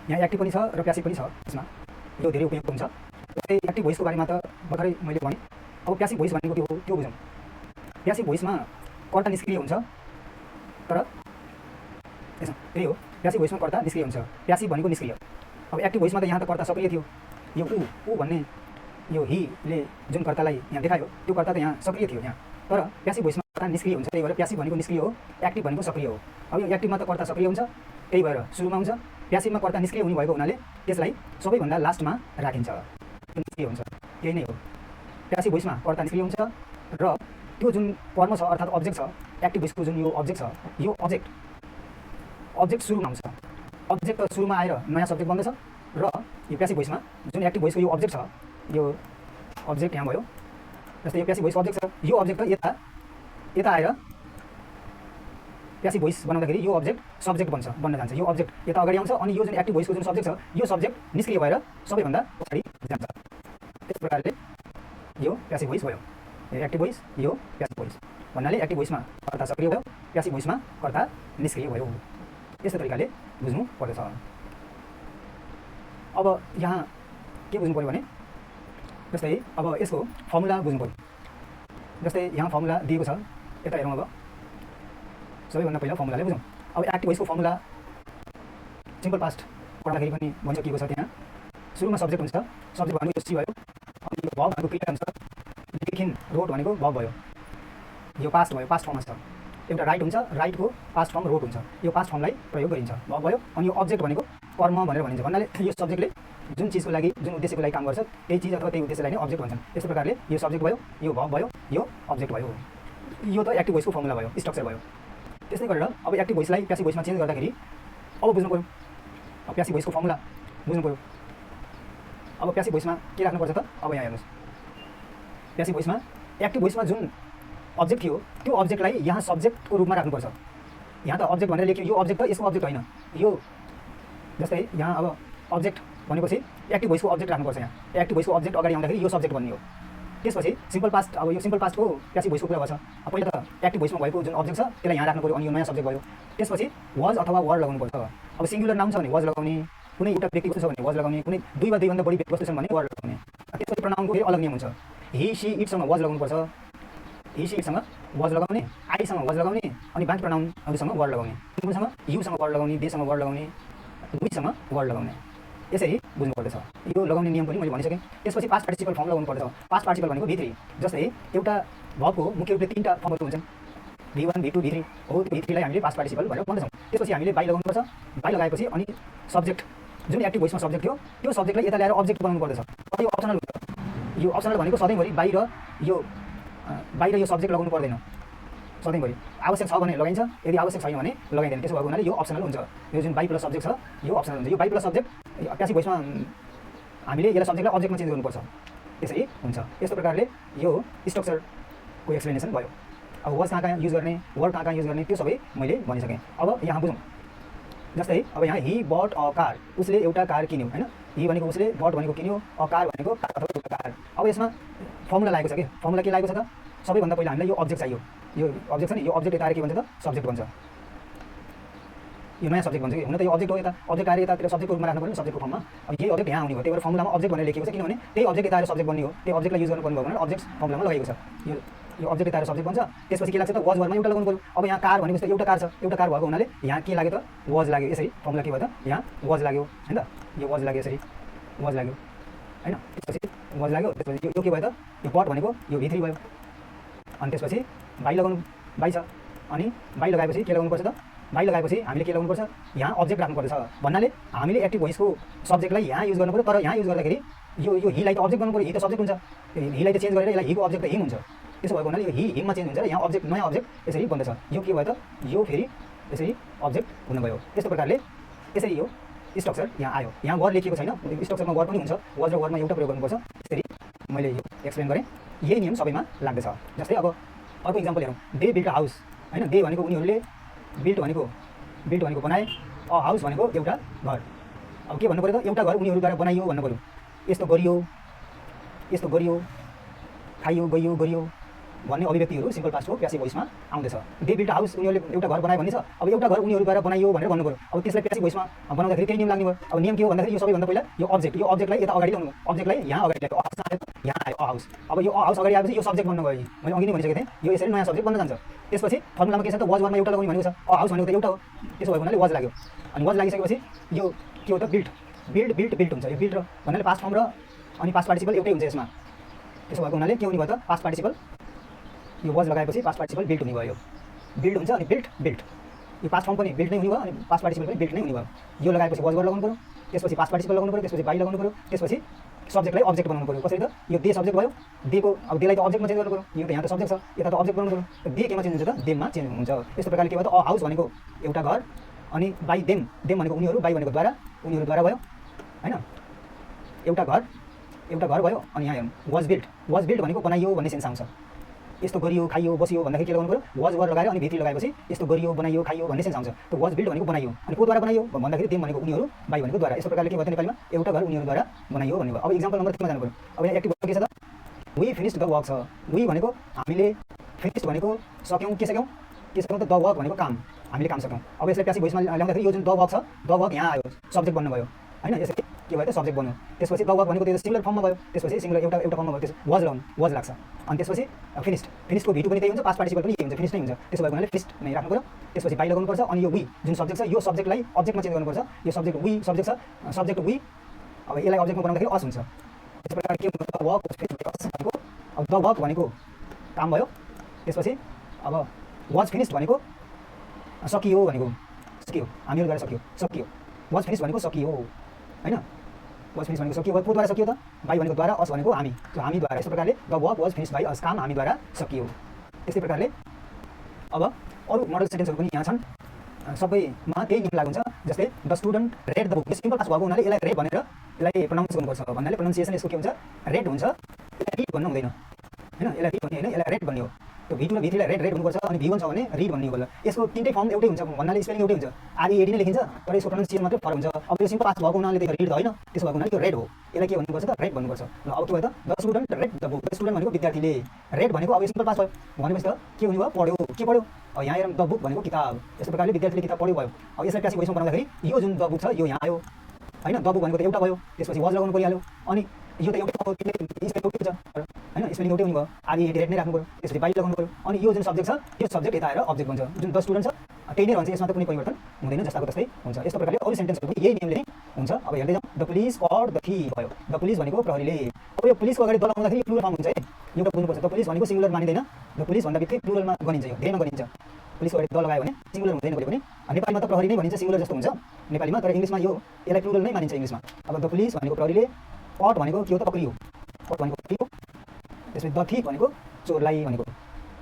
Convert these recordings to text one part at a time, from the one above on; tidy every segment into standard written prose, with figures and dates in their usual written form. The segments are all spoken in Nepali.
यहाँ एक्टिभ पनि छ र प्यासिभ पनि छ यसमा, यो धेरै उपयुक्त हुन्छ। जस्तै एक्टिभ भोइसको बारेमा त भर्खरै मैले भने। अब प्यासिभ भोइस भनेको के हो त्यो बुझौँ। प्यासिभ भोइसमा कर्ता निष्क्रिय हुन्छ, तर यसमा त्यही हो, प्यासिभ भोइसमा कर्ता निष्क्रिय हुन्छ, प्यासिभ भनेको निष्क्रिय। अब एक्टिभ भोइसमा त यहाँ त कर्ता सक्रिय थियो, यो ऊ भन्ने यो हीले जुन कर्तालाई यहाँ देखायो त्यो कर्ता त यहाँ सक्रिय थियो यहाँ, तर प्यासिभ भोइसमा कर्ता निष्क्रिय हुन्छ, त्यही भएर प्यासिभ भनेको निष्क्रिय हो, एक्टिभ भनेको सक्रिय हो। अब यो एक्टिभमा त कर्ता सक्रिय हुन्छ, त्यही भएर सुरुमा हुन्छ, प्यासिभमा कर्ता निष्क्रिय हुने भएको हुनाले त्यसलाई सबैभन्दा लास्टमा राखिन्छ, निष्क्रिय हुन्छ। यही नै हो, प्यासिभ भोइसमा कर्ता निष्क्रिय हुन्छ र त्यो जुन कर्म छ अर्थात् अब्जेक्ट छ, एक्टिभ भोइसको जुन यो अब्जेक्ट छ, यो अब्जेक्ट सुरुमा आउँछ, अब्जेक्ट त सुरुमा आएर नयाँ सब्जेक्ट बन्दैछ र यो प्यासिभ भोइसमा जुन एक्टिभ भोइसको यो अब्जेक्ट छ, यो अब्जेक्ट यहाँ भयो। जस्तै यो प्यासिभ भोइसको अब्जेक्ट छ, यो अब्जेक्ट त यता आएर प्यासिभ भोइस बनाउँदाखेरि यो अब्जेक्ट सब्जेक्ट बन्न जान्छ, यो अब्जेक्ट यता अगाडि आउँछ अनि यो जुन एक्टिभ भोइसको जुन सब्जेक्ट छ यो सब्जेक्ट निष्क्रिय भएर सबैभन्दा पछाडि जान्छ। त्यस प्रकारले यो प्यासिभ भोइस भयो, एक्टिभ भोइस यो प्यासिभ भोइस भन्नाले एक्टिभ भोइसमा कर्ता सक्रिय भयो, प्यासिभ भोइसमा कर्ता निष्क्रिय भयो। यस्तो तरिकाले बुझ्नु पर्दछ। अब यहाँ के बुझ्नु पर्यो भने जस्तै अब यसको फर्मुला बुझ्नु पर्यो। जस्तै यहाँ फर्मुला दिएको छ, यता हेरौँ। अब सबैभन्दा पहिला फर्मुलाले बुझौँ। अब एक्टिभ भोइसको फर्मुला सिम्पल पास्ट पढ्दाखेरि पनि भनिसकिएको छ। त्यहाँ सुरुमा सब्जेक्ट हुन्छ, सब्जेक्ट भनेको सी भयो, अनि यो भब भनेको क्रिया हुन्छ, लेखिन रोट भनेको भब भयो, यो पास्ट भयो, पास्ट फर्ममा छ। एउटा राइट हुन्छ, राइटको पास्ट फर्म रोट हुन्छ, यो पास्ट फर्मलाई प्रयोग गरिन्छ, भब भयो। अनि यो अब्जेक्ट भनेको कर्म भनेर भनिन्छ, भन्नाले यो सब्जेक्टले जुन चिजको लागि जुन उद्देश्यको लागि काम गर्छ त्यही चिज अथवा त्यही उद्देश्यलाई नै अब्जेक्ट भन्छन्। यस्तो प्रकारले यो सब्जेक्ट भयो, यो भब भयो, यो अब्जेक्ट भयो। यो त एक्टिभ भोइसको फर्मुला भयो, स्ट्रक्चर भयो। त्यस्तै गरेर अब एक्टिभ भोइसलाई प्यासिभ भोइसमा चेन्ज गर्दाखेरि अब बुझ्नु पऱ्यो, अब प्यासिभ भोइसको फर्मुला बुझ्नु पऱ्यो। अब प्यासिभ भोइसमा के राख्नुपर्छ त? अब यहाँ हेर्नुहोस्, प्यासिभ भोइसमा एक्टिभ भोइसमा जुन अब्जेक्ट थियो त्यो अब्जेक्टलाई यहाँ सब्जेक्टको रूपमा राख्नुपर्छ। यहाँ त अब्जेक्ट भनेर लेख्यो, यो अब्जेक्ट त यसको अब्जेक्ट होइन। यो जस्तै यहाँ अब अब्जेक्ट भनेपछि एक्टिभ भोइसको अब्जेक्ट राख्नुपर्छ। यहाँ एक्टिभ भोइसको अब्जेक्ट अगाडि आउँदाखेरि यो सब्जेक्ट बन्ने हो। त्यसपछि सिम्पल पास्ट, अब यो सिम्पल पास्टको प्यासिभ भोइसको कुरा गर्छ। अब पहिला त एक्टिभ भोइसमा भएको जुन अब्जेक्ट छ त्यसलाई यहाँ राख्नु पऱ्यो, अनि यो नयाँ सब्जेक्ट भयो। त्यसपछि वाज अथवा वर लगाउनुपर्छ। अब सिङ्गुलर नाउन छ भने वाज लगाउने, कुनै एउटा व्यक्ति वस्तु छ भने वाज लगाउने, कुनै दुई वा दुईभन्दा बढी व्यक्ति वस्तु छन् भने वर लगाउने। त्यसपछि प्रोनाउनको फेरि अलग नियम हुन्छ। हि सी इटसँग वाज लगाउनुपर्छ, हि सी इटसँग वाज लगाउने, आईसँग वाज लगाउने, अनि बाँकी प्रोनाउनहरूसँग वर लगाउने, कुनसँग युसँग वर लगाउने, देसँग वर लगाउने, विसँग वर लगाउने। यसरी बुझ्नु पर्दछ। यो लगाउने नियम पनि मैले भनिसकेँ। त्यसपछि पास्ट पार्टिसिपल फर्म लगाउनु पर्दछ। पास्ट पार्टिसिपल भनेको V3, जस्तै एउटा भर्बको मुख्य रूपले 3टा फर्महरू हुन्छन्, V1 V2 V3 हो। त्यो V3 लाई हामीले पास्ट पार्टिसिपल भनेर भन्दछौँ। त्यसपछि हामीले बाई लगाउनुपर्छ। बाई लगाएपछि अनि सब्जेक्ट जुन एक्टिभ भोइसमा सब्जेक्ट थियो त्यो सब्जेक्टलाई यता ल्याएर अब्जेक्ट बनाउनु पर्दछ। अब यो अप्सनल हुन्छ। यो अप्सनल भनेको सधैँभरि बाहिर यो सब्जेक्ट लगाउनु पर्दैन। सधैँभरि आवश्यक छ भने लगाइन्छ, यदि आवश्यक छैन भने लगाइँदैन। त्यसो भएको हुनाले यो अप्सनल हुन्छ। यो जुन बाई प्लस सब्जेक्ट छ यो अप्सनल हुन्छ। यो बाई प्लस सब्जेक्ट प्यासिभ भोइसमा हामीले यसलाई सब्जेक्टलाई अब्जेक्टमा चेन्ज गर्नुपर्छ। त्यसरी हुन्छ। यस्तो प्रकारले यो स्ट्रक्चरको एक्सप्लेनेसन भयो। अब वाज कहाँ युज गर्ने, वर्ड कहाँ युज गर्ने त्यो सबै मैले भनिसकेँ। अब यहाँ बुझौँ। जस्तै अब यहाँ हि बट अ कार, उसले एउटा कार किन्यो होइन। हि भनेको उसले, बट भनेको किन्यो, अ कार भनेको कार अथवा एउटा कार। अब यसमा फर्मुला लागेको छ कि फर्मुला के लागेको छ त? सबैभन्दा पहिला हामीलाई यो अब्जेक्ट चाहियो। यो अब्जेक्ट छ नि, यो अब्जेक्ट यता आएर के भन्छ त? सब्जेक्ट भन्छ। यो नयाँ सब्जेक्ट भन्छ कि हुन त यो अब्जेक्ट हो। यता अब्जेक्ट आएर यतातिर सब्जेक्टको रूपमा राख्नु पर्यो, सब्जेक्टको फर्ममा। अब यही अब्जेक्ट यहाँ आउने हो, त्यही भएर फर्मुलामा अब्जेक्ट भनेर लेखिएको छ, किनभने त्यही अब्जेक्ट यता आएर सब्जेक्ट बन्ने हो। त्यही अब्जेक्टलाई युज गर्नुपर्ने भयो भने अब्जेक्ट फर्मुलामा लगाएको छ। यो अब्जेक्ट यता आएर सब्जेक्ट बन्छ। त्यसपछि के लाग्छ त? वाज वरमा एउटा लगाउनु पर्यो। अब यहाँ कार भनेको एउटा कार छ, एउटा कार भएको हुनाले यहाँ के लाग्यो त? वाज लाग्यो। यसरी फर्मुला के भयो त? यहाँ वाज लाग्यो हैन त? यो वाज लाग्यो, यसरी वाज लाग्यो हैन। त्यसपछि वाज लाग्यो। त्यसपछि यो के भयो त? यो बट भनेको यो V3 भयो। अनि त्यसपछि बाई लगाउनु, बाई छ, अनि बाई लगाएपछि के लगाउनुपर्छ त? बाई लगाएपछि हामीले के लगाउनुपर्छ? यहाँ अब्जेक्ट राख्नुपर्छ। भन्नाले हामीले एक्टिभ भोइसको सब्जेक्टलाई यहाँ युज गर्नु पर्यो, तर यहाँ युज गर्दाखेरि यो हिलाई त अब्जेक्ट गर्नु पर्यो। हि त सब्जेक्ट हुन्छ। हिलाई त चेन्ज गरेर यसलाई हिको अब्जेक्ट त हिम हुन्छ। त्यसो भएको हुनाले यो हिममा चेन्ज हुन्छ र यहाँ अब्जेक्ट, नयाँ अब्जेक्ट यसरी बन्दैछ। यो के भयो त? यो फेरि यसरी अब्जेक्ट हुनुभयो। त्यस्तो प्रकारले यसरी यो स्ट्रक्चर यहाँ आयो। यहाँ वर लेखिएको छैन, स्ट्रक्चरमा वर पनि हुन्छ। वाज र वरमा एउटा प्रयोग गर्नुपर्छ। त्यसरी मैले यो एक्सप्लेन गरेँ। यही नियम सबैमा लाग्दछ। जस्तै अब अर्को इक्जाम्पल हेरौँ। दे बिल्ट अ हाउस हैन। दे भनेको उनीहरूले, बिल्ट भनेको बनाए, अ हाउस भनेको एउटा घर। अब के भन्नु पर्यो त? एउटा घर उनीहरूद्वारा बनाइयो भन्नु पर्यो। यस्तो गरियो, खाइयो, गइयो, गरियो, भन्ने अभिव्यक्तिहरू सिम्पल पास्टको प्यासिभ भोइसमा आउँदछ। दे बिल्ड हाउस, उनीहरूले एउटा घर बनायो भन्ने छ। अब एउटा घर उनीहरूद्वारा बनाइयो भनेर भन्नु पऱ्यो। अब त्यसलाई प्यासिभ भोइसमा बनाउँदाखेरि केही नियम लाग्ने भयो। अब नियम के हो भन्दाखेरि यो सबैभन्दा पहिला यो अब्जेक्टलाई यता अगाडि ल्याउनु, अब्जेक्टलाई यहाँ अगाडि ल्याएको, यहाँ आयो अ हाउस। अब यो अ हाउस अगाडि आएपछि यो सब्जेक्ट बन्न गयो। मैले अघि नै भनिसकेको थिएँ यो यसरी नयाँ सब्जेक्ट बन्न जान्छ। त्यसपछि फर्मुलामा के छ त वाज वर्डमा एउटा लगाउने भनेको छ। अ हाउस भनेको त एउटा हो, त्यसो भएको हुनाले वाज लाग्यो। अनि वाज लागिसकेपछि यो के हो त बिल्ट हुन्छ। यो बिल्ट भन्नाले पास्ट फर्म र अनि पास्ट पार्टिसिपल एउटै हुन्छ यसमा। त्यसो भएको हुनाले के हुने भयो त पास्ट पार्टिसिपल यो वाज लगाएपछि पास्ट पार्टिसिपल बिल्ट हुने भयो। बिल्ड हुन्छ अनि बिल्ट यो पास्ट फर्म पनि बिल्ट नै हुने भयो अनि पास्ट पार्टिसिपल पनि बिल्ट नै हुने भयो। यो लगाएपछि वाज वर्ड लगाउनु पऱ्यो, त्यसपछि पास्ट पार्टिसिपल लगाउनु पऱ्यो, त्यसपछि बाई लगाउनु पऱ्यो, त्यसपछि सब्जेक्टलाई अब्जेक्ट बनाउनु पऱ्यो। कसरी त यो दे सब्जेक्ट भयो, देको अब देलाई त अब्जेक्टमा चेन्ज गर्नु पऱ्यो। यो त यहाँ त सब्जेक्ट छ, यता त अब्जेक्ट बनाउनु पऱ्यो। दे केमा चेन्ज हुन्छ त देममा चेन्ज हुन्छ। यस्तो प्रकारले के भयो त अ हाउस भनेको एउटा घर अनि बाई देम भनेको उनीहरू, बाई भनेको उनीहरूद्वारा भयो हैन। एउटा घर भयो अनि यहाँ हेर्नु वाज बिल्ट भनेको बनाइयो भन्ने सेन्स आउँछ। यस्तो गरियो खाइयो बसियो भन्दाखेरि के लगाउनु पऱ्यो वाज वर्ड लगाएर अनि भित्री लगाएपछि यस्तो गरियो बनाइयो खाइयो भन्ने सेन्स आउँछ। त्यो वाज बिल्ट भनेको बनाइयो अनि कोद्वारा बनाइयो भन्दाखेरि देम भनेको उनीहरू, बाई भनेको द्वारा। यस्तो प्रकारले के भयो नेपालीमा एउटा घर उनीहरूद्वारा बनाइयो भन्ने भयो। अब इक्जाम्पल नम्बर 3 मा जानु पऱ्यो। अब यहाँ एक्टिभ के छ त वी फिनिस्ड द वर्क छ। वी भनेको हामीले, फिनिस्ड भनेको सक्यौँ, के सक्यौँ त द वर्क भनेको काम, हामीले काम सक्यौँ। अब यसलाई प्यासिभ भोइसमा ल्याउँदाखेरि यो जुन द वर्क छ, द वर्क यहाँ आयो सब्जेक्ट बन्नु भयो हैन। यसरी के भयो त सब्जेक्ट बन्यो। त्यसपछि द वर्क भनेको त्यो सिंगुलर फर्ममा भयो, त्यसपछि सिंगुलर एउटा फर्ममा भयो, त्यस वाज लाग्छ। अनि त्यसपछि फिनिस्डको भिटु पनि त्यही हुन्छ, पास्ट पार्टिसिपल पनि यही हुन्छ, फिनिस्ड नै हुन्छ। त्यसो भएको हुनाले फिनिस्ड नै राख्नु पऱ्यो। त्यसपछि बाई लगाउनु पर्छ अनि यो वी जुन सब्जेक्ट छ यो सब्जेक्टलाई अब्जेक्टमा चेन्ज गर्नुपर्छ। यो सब्जेक्ट वी सब्जेक्ट छ, सब्जेक्ट वी अब यसलाई अब्जेक्टमा बनाउँदाखेरि अस हुन्छ। त्यस प्रकारले के हुन्छ वर्क भनेको अब द वर्क भनेको काम भयो। त्यसपछि अब वाज फिनिस्ड भनेको सकियो भनेको, हामीहरूद्वारा सकियो। वाज फिनिस्ड भनेको सकियो हैन। वाज फिनिस्ड भनेको सकियो, कोद्वारा सकियो त बाई भनेको द्वारा, अस भनेको हामी, त्यो हामीद्वारा। यस्तो प्रकारले the work was finished by us, काम हामीद्वारा सकियो। त्यस्तै प्रकारले अब अरू मोडल सेन्टेन्सहरू पनि यहाँ छन्, सबैमा त्यही नियम लागु हुन्छ। जस्तै the student read the book, यो सिम्पल पास्ट भएको हुनाले यसलाई रेड भनेर यसलाई प्रोनाउन्स गर्नुपर्छ। भन्नाले प्रोनाउन्सिएसन यसको के हुन्छ रेड हुन्छ, यसलाई रिड भन्नु हुँदैन हैन। यसलाई रिड भन्ने हैन, यसलाई रेड भन्ने हो। त्यो भिटु र भित्रीलाई रेड हुनुपर्छ अनि भी1 छ भने रिड भन्ने हो। यसको तिनटै फर्म एउटै हुन्छ भन्नाले स्पेलिङ एउटै हुन्छ, आरइएडी नै लेखिन्छ तर यसको प्रोनाउन्सिएसन मात्रै फरक हुन्छ। अब यो सिम्पल पास्ट भएको हुनाले त्यो रिड त होइन, त्यसो भएको हुनाले त्यो रेड हो। यसलाई के भन्नुपर्छ त रेड भन्नुपर्छ। ल अब के भयो त the student read the book, student भनेको विद्यार्थीले, रेड भनेको अब यो सिम्पल पास्ट भयो भनेपछि त के हुने भयो पढ्यो। के पढ्यो अब यहाँ हेरौँ द बुक भनेको किताब। यस्तो प्रकारले विद्यार्थीले किताब पढ्यो भयो। अब यसलाई प्यासिभ भोइसमा बनाउँदाखेरि यो जुन द बुक छ यो यहाँ आयो हैन, द बुक भनेको त एउटा भयो, त्यसपछि वाज लगाउनु परिहाल्यो अनि यो त एउटै हो, स्पेलिङ एउटै हुन्छ हैन, स्पेलिङ एउटै हुने भयो, आरइएडी रेड नै राख्नु पऱ्यो, त्यसपछि बाई लगाउनु पऱ्यो अनि यो जुन सब्जेक्ट छ यो सब्जेक्ट यता आएर अब्जेक्ट बन्छ। जुन द स्टुडेन्ट छ त्यही नै रहन्छ, यसमा त कुनै परिवर्तन हुँदैन, जस्ताको तस्तै हुन्छ। यस्तो प्रकारले अरू सेन्टेन्सहरू पनि यही नियमले नै हुन्छ। अब हेर्दै जाउँ the police caught the thief भयो। द पुलिस भनेको प्रहरीले। अब यो पुलिसको अगाडि द लगाउँदाखेरि प्लुरल फर्म हुन्छ है, एउटा बुझ्नुपर्छ। द पुलिस भनेको सिंगुलर मानिँदैन, द पुलिस भन्दा बित्तिकै प्लुरलमा गनिन्छ, यो धेरमा गनिन्छ। पुलिसको अगाडि द लगायो भने सिंगुलर हुँदैन कहिले पनि। नेपालीमा त प्रहरी नै भनिन्छ, सिंगुलर जस्तो हुन्छ नेपालीमा, तर इङ्ग्लिसमा यसलाई प्लुरल नै मानिन्छ इङ्ग्लिसमा। अब द पुलिस भनेको प्रहरीले, कट भनेको के हो त पक्रियो, कट भनेको पक्रियो, त्यसपछि द थिफ भनेको चोरलाई भनेको।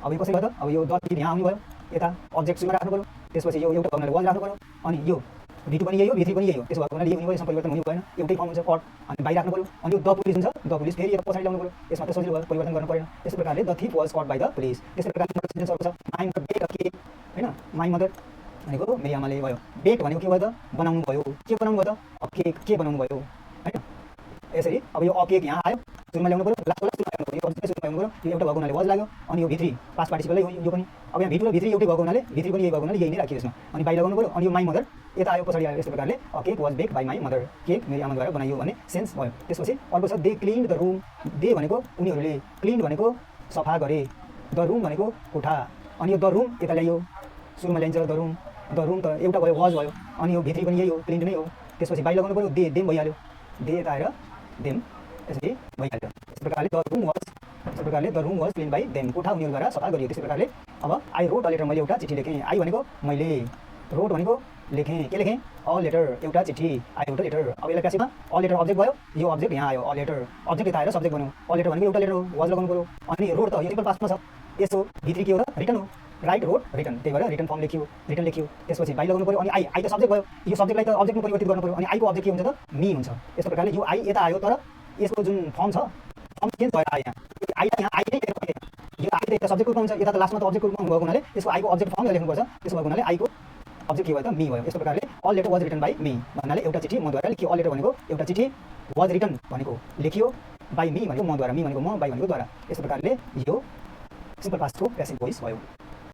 अब यो कसरी भयो त अब यो द थिफ यहाँ आउनु भयो, यता अब्जेक्ट सुमा राख्नु पऱ्यो, त्यसपछि यो एउटा भन्नाले वाज राख्नु पऱ्यो अनि यो भिटु पनि यही हो भित्री पनि यही हो। त्यसो भएको हुनाले यो हुने भयो, यसमा परिवर्तन हुनु भएन, एउटै फर्म हुन्छ कट अनि बाई राख्नु पऱ्यो। अनि यो द पुलिस हुन्छ, द पुलिस फेरि यता पछाडि ल्याउनु पऱ्यो, यसमा त सजिलो भयो परिवर्तन गर्नु परेन। त्यस्तै प्रकारले the thief was caught by the police. त्यस्तै प्रकारले सेन्टेन्सहरू छ my mother bake a cake हैन, माइ मदर भनेको मेरी आमाले भयो, बेक भनेको के भयो त बनाउनु भयो, के बनाउनु भयो त अब के बनाउनु भयो हैन। यसरी अब यो अ केक यहाँ आयो, सुरुमा ल्याउनु पऱ्यो, लास्टमा ल्याउनु पऱ्यो, यो अब्जेक्ट सुरुमा ल्याउनु पऱ्यो, यो एउटा भएको हुनाले वाज लाग्यो अनि यो भित्री पास्ट पार्टिसिपल यो पनि। अब यहाँ भिटु र भित्री एउटै भएको हुनाले भित्री पनि यही भएको हुनाले यही नै राखियो यसमा अनि बाई लगाउनु पऱ्यो अनि यो माइ मदर यता आयो पछाडि आयो। यस्तो प्रकारले a cake was bake by my mother, cake मेरी आमाद्वारा बनाइयो भन्ने सेन्स भयो। त्यसपछि अर्को छ they cleaned the room, they भनेको उनीहरूले, क्लिन्ड भनेको सफा गरे, द रुम भनेको कोठा अनि यो द रुम यता ल्याइयो, सुरुमा ल्याइन्छ द रुम त एउटा भयो वाज भयो अनि यो भित्री पनि यही हो क्लिन्ड नै हो। त्यसपछि बाई लगाउनु पऱ्यो, देम भइहाल्यो, दे यता आएर देम यसरी भइहाल्यो। यस प्रकारले the room was clean by them, कोठा उनीहरूद्वारा सफा गरियो। त्यस प्रकारले अब आई रोट अ लेटर, मैले एउटा चिठी लेखेँ। आई भनेको मैले, रोट भनेको लेखेँ, के लेखेँ अ लेटर एउटा चिठी, आई रोट अ लेटर। अब यसलाई प्यासिभमा अ लेटर अब्जेक्ट भयो, यो अब्जेक्ट यहाँ आयो अ लेटर, अब्जेक्ट यता आएर सब्जेक्ट बन्यो, अ लेटर भनेको एउटा लेटर हो वाज लगाउनु पऱ्यो अनि रोट त यो सिम्पल पास्टमा छ, यसको भित्री के हो त रिटन हो, राइट रोट रिटन, त्यही भएर रिटन फर्म रिटन लेखियो। त्यसपछि बाई लगाउनु पऱ्यो अनि आई त सब्जेक्ट भयो, यो सब्जेक्टलाई त अब्जेक्टमा परिवर्तित गर्नु पऱ्यो अनि आईको अब्जेक्ट के हुन्छ त मी हुन्छ। यस्तो प्रकारले यो आई यता आयो तर यसको जुन फर्म छ फर्म चेन्ज भएर आयो, यहाँ आई यहाँ आई नै यो आई त यता सब्जेक्टको रूपमा हुन्छ, यता त लास्टमा त अब्जेक्टको रूपमा भएको हुनाले यसको आईको अब्जेक्ट फर्म लेख्नुपर्छ। त्यसो भएको हुनाले आईको अब्जेक्ट के भयो त मी भयो। यस्तो प्रकारले all letter was written by me भन्नाले एउटा चिठी मद्वारा लेखियो, अल लेटर भनेको एउटा चिठी, वाज रिटन भनेको लेखियो, बाई मी भनेको मद्वारा, मी भनेको म, बाई भनेको द्वारा। यस्तो प्रकारले यो सिम्पल पास्टको प्यासिभ भोइस भयो।